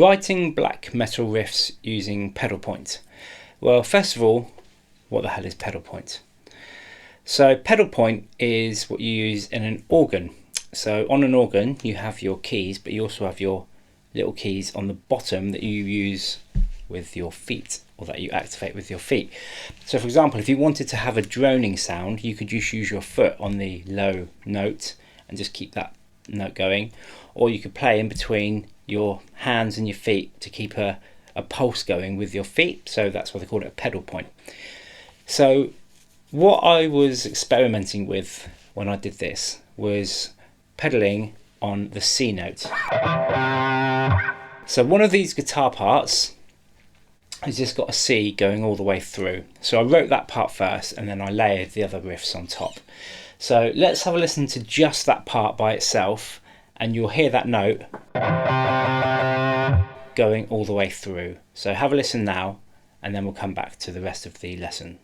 Writing black metal riffs using pedal point. Well, first of all, what the hell is pedal point? So pedal point is what you use in an organ. So on an organ you have your keys, but you also have your little keys on the bottom that you use with your feet, or that you activate with your feet. So for example, if you wanted to have a droning sound, you could just use your foot on the low note and just keep that note going, or you could play in between your hands and your feet to keep a pulse going with your feet. So that's why they call it a pedal point. So what I was experimenting with when I did this was pedaling on the C note. So one of these guitar parts has just got a C going all the way through. So I wrote that part first and then I layered the other riffs on top. So let's have a listen to just that part by itself, and you'll hear that note going all the way through. So have a listen now, and then we'll come back to the rest of the lesson.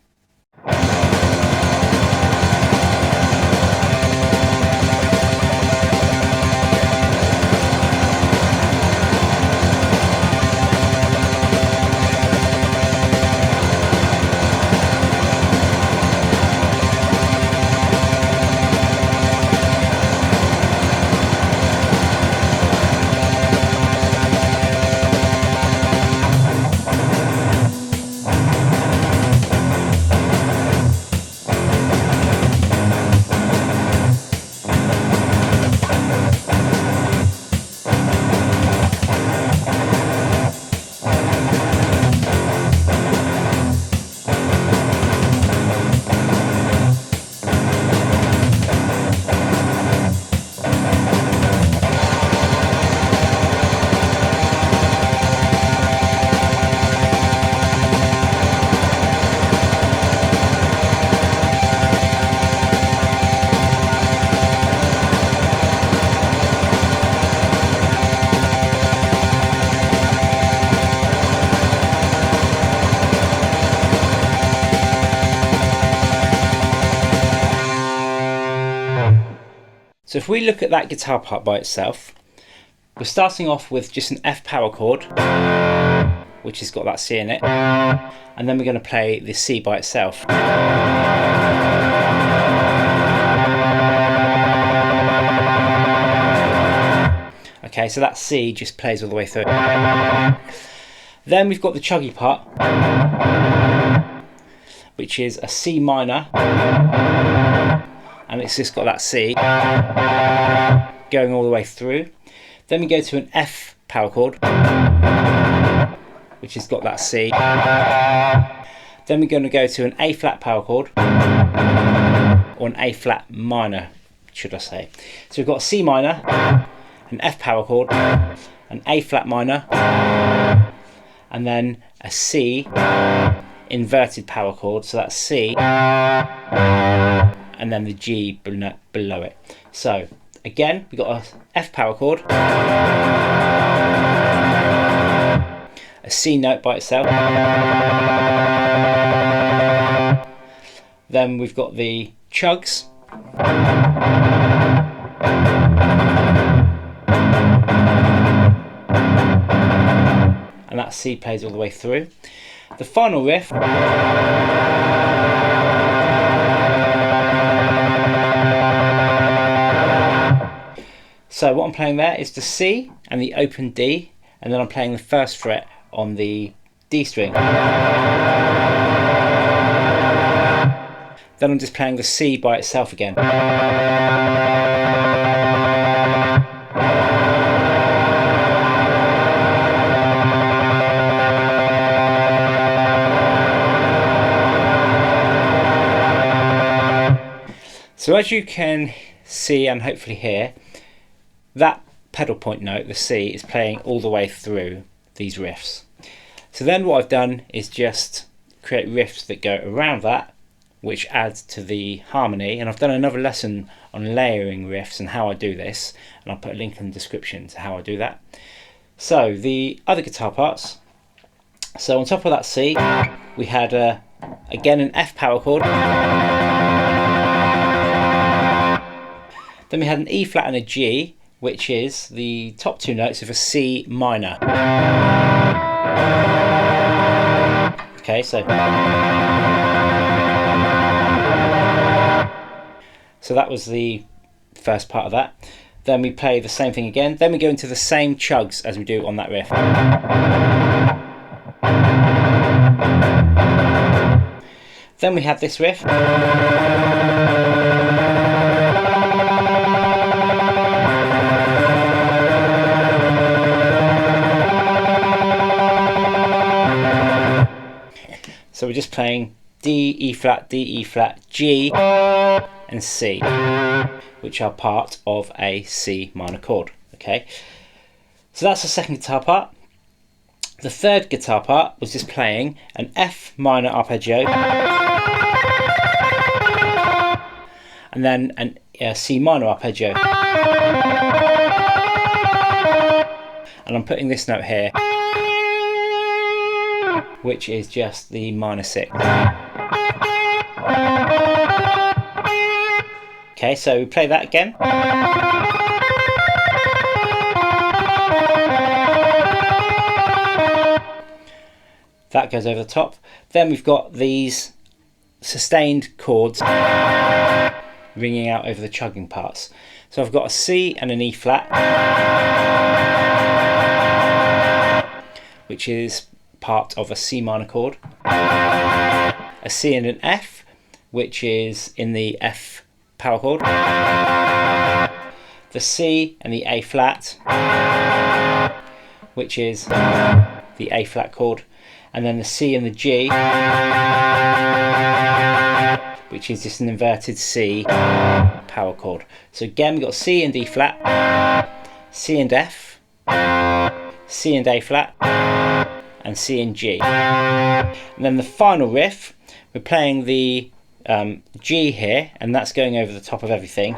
So if we look at that guitar part by itself, we're starting off with just an F power chord, which has got that C in it, and then we're going to play the C by itself. Okay, so that C just plays all the way through. Then we've got the chuggy part, which is a C minor, and it's just got that C going all the way through. Then we go to an F power chord, which has got that C. Then we're going to go to an A flat power chord, or an A flat minor, should I say. So we've got a C minor, an F power chord, an A flat minor, and then a C inverted power chord. So that's C, and then the G below it. So again, we've got a F power chord, a C note by itself, then we've got the chugs, and that C plays all the way through. The final riff, so what I'm playing there is the C and the open D, and then I'm playing the first fret on the D string. Then I'm just playing the C by itself again. So as you can see and hopefully hear, that pedal point note, the C, is playing all the way through these riffs. So then what I've done is just create riffs that go around that, which adds to the harmony, and I've done another lesson on layering riffs and how I do this, and I'll put a link in the description to how I do that. So the other guitar parts, so on top of that C we had again an F power chord, then we had an E flat and a G, which is the top two notes of a C minor. Okay, so that was the first part of that. Then we play the same thing again. Then we go into the same chugs as we do on that riff. Then we have this riff. So we're just playing D, E flat, G and C, which are part of a C minor chord. Okay, so that's the second guitar part. The third guitar part was just playing an F minor arpeggio and then a C minor arpeggio. And I'm putting this note here, which is just the minor 6. Okay, so we play that again. That goes over the top. Then we've got these sustained chords ringing out over the chugging parts. So I've got a C and an E flat, which is part of a C minor chord, a C and an F, which is in the F power chord, the C and the A flat, which is the A flat chord, and then the C and the G, which is just an inverted C power chord. So again, we've got C and D flat, C and F, C and A flat, and C and G. And then the final riff, we're playing the G here, and that's going over the top of everything.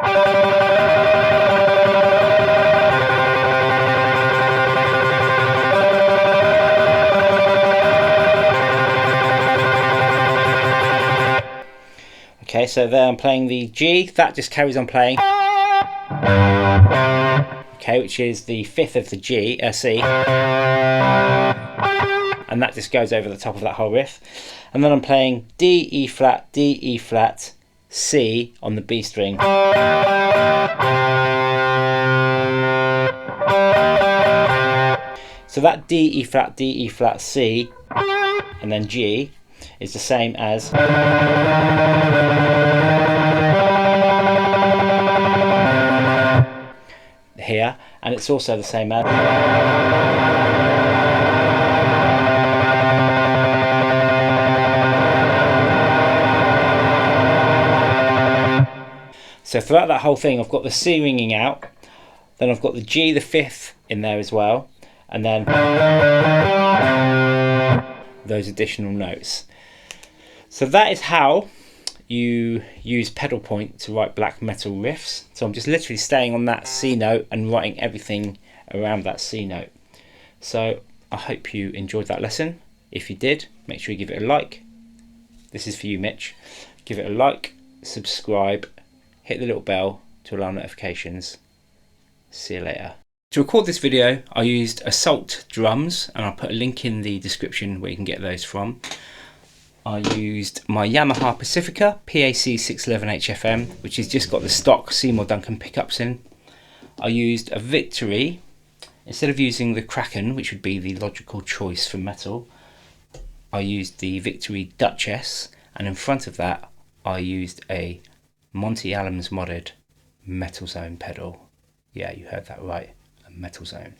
Okay, so there I'm playing the G, that just carries on playing. Okay, which is the fifth of the G, C. And that just goes over the top of that whole riff. And then I'm playing D, E flat, C on the B string. So that D, E flat, C, and then G is the same as here, and it's also the same as so throughout that whole thing I've got the C ringing out, then I've got the G, the fifth, in there as well, and then those additional notes. So that is how you use pedal point to write black metal riffs. So I'm just literally staying on that C note and writing everything around that C note. So I hope you enjoyed that lesson. If you did, make sure you give it a like. This is for you, Mitch. Give it a like, subscribe, hit the little bell to allow notifications. See you later. To record this video, I used Assault drums, and I'll put a link in the description where you can get those from. I used my Yamaha Pacifica PAC 611HFM, which has just got the stock Seymour Duncan pickups in. I used a Victory. Instead of using the Kraken, which would be the logical choice for metal, I used the Victory Duchess, and in front of that I used a Monty Adams modded Metal Zone pedal. Yeah, you heard that right, a Metal Zone.